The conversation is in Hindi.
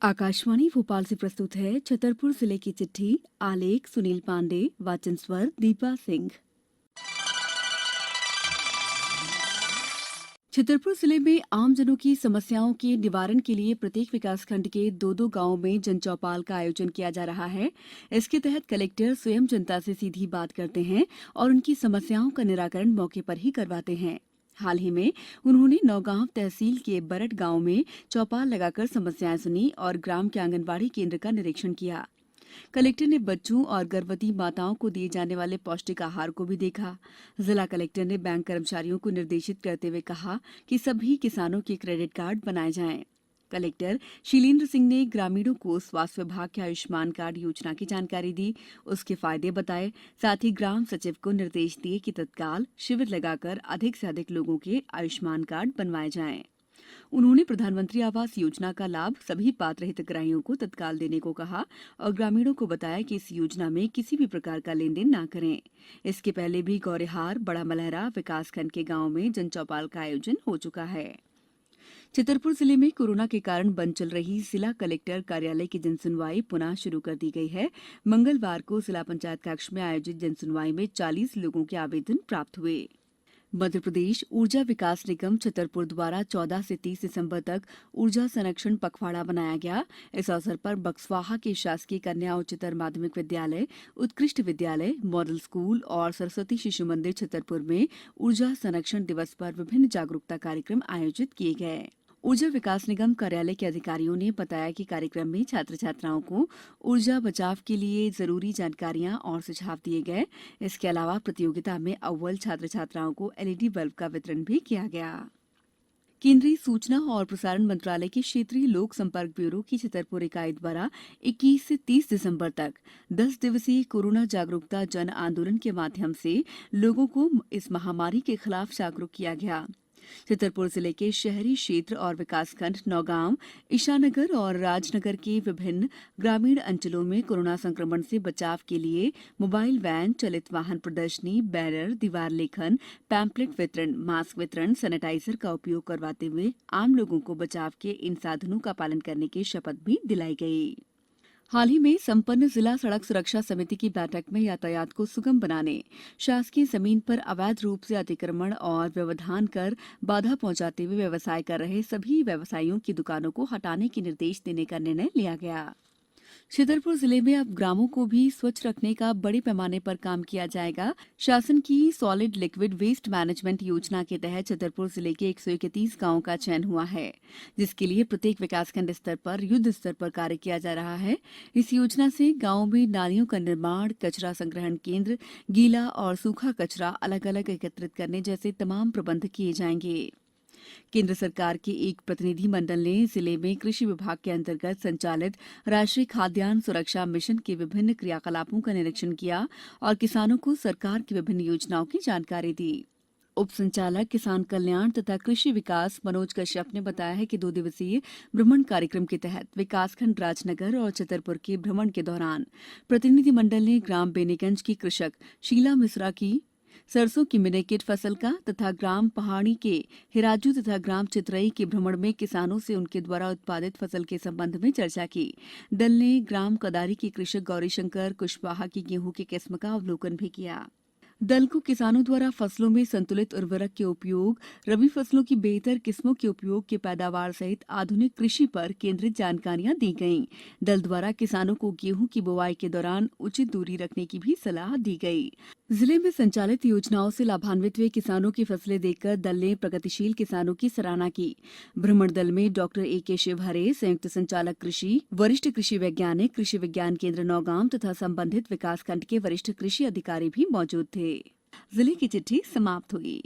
आकाशवाणी भोपाल से प्रस्तुत है छतरपुर जिले की चिट्ठी। आलेख सुनील पांडे, वाचन स्वर दीपा सिंह। छतरपुर जिले में आमजनों की समस्याओं के निवारण के लिए प्रत्येक विकासखंड के दो दो गांवों में जन चौपाल का आयोजन किया जा रहा है। इसके तहत कलेक्टर स्वयं जनता से सीधी बात करते हैं और उनकी समस्याओं का निराकरण मौके पर ही करवाते हैं। हाल ही में उन्होंने नौगांव तहसील के बरट गांव में चौपाल लगाकर समस्याएं सुनी और ग्राम के आंगनबाड़ी केंद्र का निरीक्षण किया। कलेक्टर ने बच्चों और गर्भवती माताओं को दिए जाने वाले पौष्टिक आहार को भी देखा। जिला कलेक्टर ने बैंक कर्मचारियों को निर्देशित करते हुए कहा कि सभी किसानों के क्रेडिट कार्ड बनाए जाएं। कलेक्टर शीलेंद्र सिंह ने ग्रामीणों को स्वास्थ्य विभाग के आयुष्मान कार्ड योजना की जानकारी दी, उसके फायदे बताए। साथ ही ग्राम सचिव को निर्देश दिए कि तत्काल शिविर लगाकर अधिक से अधिक लोगों के आयुष्मान कार्ड बनवाए जाएं। उन्होंने प्रधानमंत्री आवास योजना का लाभ सभी पात्र हितग्राहियों को तत्काल देने को कहा और ग्रामीणों को बताया कि इस योजना में किसी भी प्रकार का लेन देन न करें। इसके पहले भी गौरेहार, बड़ा मलहरा विकासखंड के गांव में जन चौपाल का आयोजन हो चुका है। छतरपुर जिले में कोरोना के कारण बंद चल रही जिला कलेक्टर कार्यालय की जनसुनवाई पुनः शुरू कर दी गई है। मंगलवार को जिला पंचायत कक्ष में आयोजित जनसुनवाई में 40 लोगों के आवेदन प्राप्त हुए। मध्य प्रदेश ऊर्जा विकास निगम छतरपुर द्वारा 14 से 30 दिसंबर तक ऊर्जा संरक्षण पखवाड़ा बनाया गया। इस अवसर पर बक्सवाहा के शासकीय कन्या उच्चतर माध्यमिक विद्यालय, उत्कृष्ट विद्यालय, मॉडल स्कूल और सरस्वती शिशु मंदिर छतरपुर में ऊर्जा संरक्षण दिवस पर विभिन्न जागरूकता कार्यक्रम आयोजित किए गए। ऊर्जा विकास निगम कार्यालय के अधिकारियों ने बताया कि कार्यक्रम में छात्र छात्राओं को ऊर्जा बचाव के लिए जरूरी जानकारियां और सुझाव दिए गए। इसके अलावा प्रतियोगिता में अव्वल छात्र छात्राओं को एलईडी बल्ब का वितरण भी किया गया। केंद्रीय सूचना और प्रसारण मंत्रालय के क्षेत्रीय लोक संपर्क ब्यूरो की छतरपुर इकाई द्वारा 21 से 30 दिसंबर तक 10 दिवसीय कोरोना जागरूकता जन आंदोलन के माध्यम से लोगों को इस महामारी के खिलाफ जागरूक किया गया। छतरपुर जिले के शहरी क्षेत्र और विकासखंड नौगांव, ईशानगर और राजनगर के विभिन्न ग्रामीण अंचलों में कोरोना संक्रमण से बचाव के लिए मोबाइल वैन, चलित वाहन प्रदर्शनी, बैनर, दीवार लेखन, पैम्पलेट वितरण, मास्क वितरण, सैनिटाइजर का उपयोग करवाते हुए आम लोगों को बचाव के इन साधनों का पालन करने की शपथ भी दिलाई गई। हाल ही में संपन्न जिला सड़क सुरक्षा समिति की बैठक में यातायात को सुगम बनाने, शासकीय जमीन पर अवैध रूप से अतिक्रमण और व्यवधान कर बाधा पहुंचाते हुए व्यवसाय कर रहे सभी व्यवसायियों की दुकानों को हटाने के निर्देश देने का निर्णय लिया गया। छतरपुर जिले में अब ग्रामों को भी स्वच्छ रखने का बड़े पैमाने पर काम किया जाएगा। शासन की सॉलिड लिक्विड वेस्ट मैनेजमेंट योजना के तहत छतरपुर जिले के 131 गांवों का चयन हुआ है, जिसके लिए प्रत्येक विकासखंड स्तर पर युद्ध स्तर पर कार्य किया जा रहा है। इस योजना से गांवों में नालियों का निर्माण, कचरा संग्रहण केंद्र, गीला और सूखा कचरा अलग अलग एकत्रित करने जैसे तमाम प्रबंध किए जाएंगे। केंद्र सरकार के एक प्रतिनिधि मंडल ने जिले में कृषि विभाग के अंतर्गत संचालित राष्ट्रीय खाद्यान्न सुरक्षा मिशन के विभिन्न क्रियाकलापों का निरीक्षण किया और किसानों को सरकार की विभिन्न योजनाओं की जानकारी दी। उप संचालक किसान कल्याण तथा कृषि विकास मनोज कश्यप ने बताया है कि 2 दिवसीय भ्रमण कार्यक्रम के तहत विकासखंड राजनगर और छतरपुर के भ्रमण के दौरान प्रतिनिधि मंडल ने ग्राम बेनीगंज की कृषक शीला मिश्रा की सरसों की मिनीकिट फसल का तथा ग्राम पहाड़ी के हिराजू तथा ग्राम चित्रई के भ्रमण में किसानों से उनके द्वारा उत्पादित फसल के संबंध में चर्चा की। दल ने ग्राम कदारी की कृषक गौरीशंकर कुशवाहा की गेहूं की किस्म का अवलोकन भी किया। दल को किसानों द्वारा फसलों में संतुलित उर्वरक के उपयोग, रबी फसलों की बेहतर किस्मों के उपयोग की पैदावार सहित आधुनिक कृषि पर केंद्रित जानकारियां दी गईं। दल द्वारा किसानों को गेहूं की बुवाई के दौरान उचित दूरी रखने की भी सलाह दी गई। जिले में संचालित योजनाओं से लाभान्वित हुए किसानों की फसलें देखकर दल ने प्रगतिशील किसानों की सराहना की। भ्रमण दल में डॉक्टर ए.के. शिवहरे, संयुक्त संचालक कृषि, वरिष्ठ कृषि वैज्ञानिक, कृषि विज्ञान केंद्र नौगांव तथा संबंधित विकासखंड के वरिष्ठ कृषि अधिकारी भी मौजूद थे। जिले की चिट्ठी समाप्त हुई।